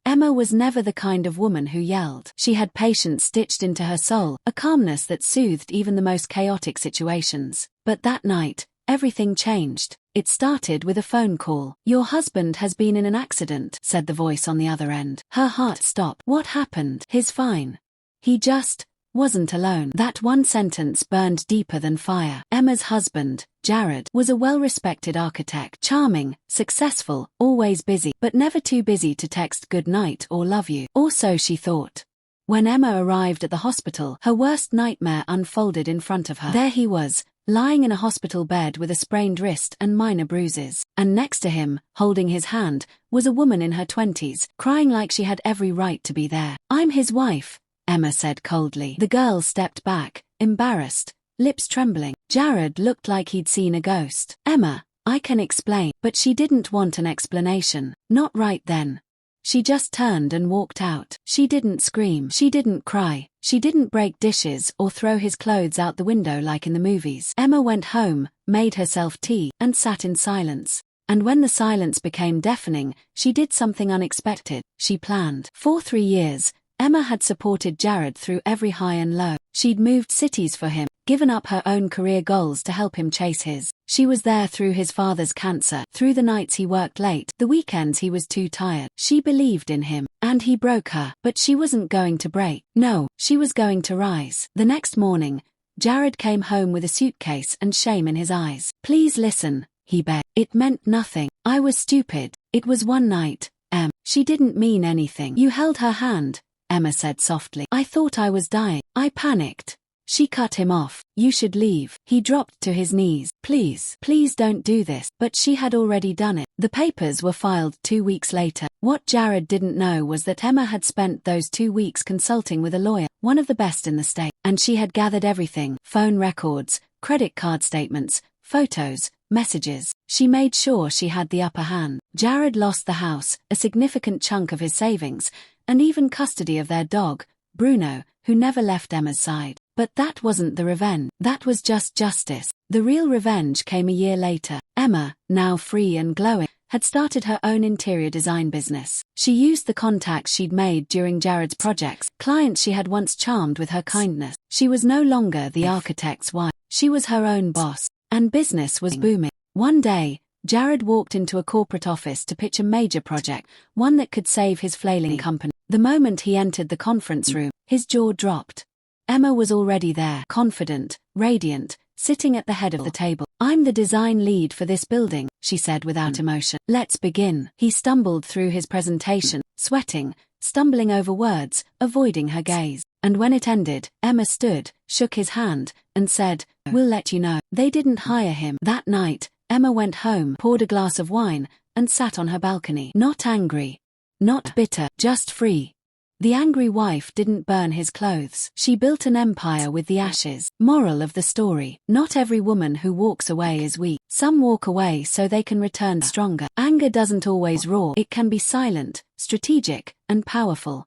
Emma was never the kind of woman who yelled. She had patience stitched into her soul, a calmness that soothed even the most chaotic situations. But that night, everything changed. It started with a phone call. "Your husband has been in an accident," said the voice on the other end. Her heart stopped. What happened? He's fine. He just wasn't alone. That one sentence burned deeper than fire. Emma's husband, Jared, was a well-respected architect. Charming, successful, always busy, but never too busy to text good night or love you. Or so she thought. When Emma arrived at the hospital, her worst nightmare unfolded in front of her. There he was, lying in a hospital bed with a sprained wrist and minor bruises. And next to him, holding his hand, was a woman in her 20s, crying like she had every right to be there. "I'm his wife," Emma said coldly. The girl stepped back, embarrassed, lips trembling. Jared looked like he'd seen a ghost. "Emma, I can explain." But she didn't want an explanation. Not right then. She just turned and walked out. She didn't scream. She didn't cry. She didn't break dishes or throw his clothes out the window like in the movies. Emma went home, made herself tea, and sat in silence. And when the silence became deafening, she did something unexpected. She planned. For 3 years, Emma had supported Jared through every high and low. She'd moved cities for him, given up her own career goals to help him chase his. She was there through his father's cancer, through the nights he worked late, the weekends he was too tired. She believed in him, and he broke her. But she wasn't going to break. No, she was going to rise. The next morning, Jared came home with a suitcase and shame in his eyes. "Please listen," he begged. "It meant nothing. I was stupid. It was one night, Em. She didn't mean anything." "You held her hand," Emma said softly. "I thought I was dying. I panicked." She cut him off. "You should leave." He dropped to his knees. Please don't do this." But she had already done it. The papers were filed 2 weeks later. What Jared didn't know was that Emma had spent those 2 weeks consulting with a lawyer, one of the best in the state. And she had gathered everything: phone records, credit card statements, photos, messages. She made sure she had the upper hand. Jared lost the house, a significant chunk of his savings, and even custody of their dog, Bruno, who never left Emma's side. But that wasn't the revenge. That was just justice. The real revenge came a year later. Emma, now free and glowing, had started her own interior design business. She used the contacts she'd made during Jared's projects, clients she had once charmed with her kindness. She was no longer the architect's wife. She was her own boss. And business was booming. One day, Jared walked into a corporate office to pitch a major project, one that could save his flailing company. The moment he entered the conference room, his jaw dropped. Emma was already there, confident, radiant, sitting at the head of the table. "I'm the design lead for this building," she said without emotion. "Let's begin." He stumbled through his presentation, sweating, stumbling over words, avoiding her gaze. And when it ended, Emma stood, shook his hand, and said, "We'll let you know." They didn't hire him. That night, Emma went home, poured a glass of wine, and sat on her balcony. Not angry, not bitter, just free. The angry wife didn't burn his clothes. She built an empire with the ashes. Moral of the story: not every woman who walks away is weak. Some walk away so they can return stronger. Anger doesn't always roar. It can be silent, strategic, and powerful.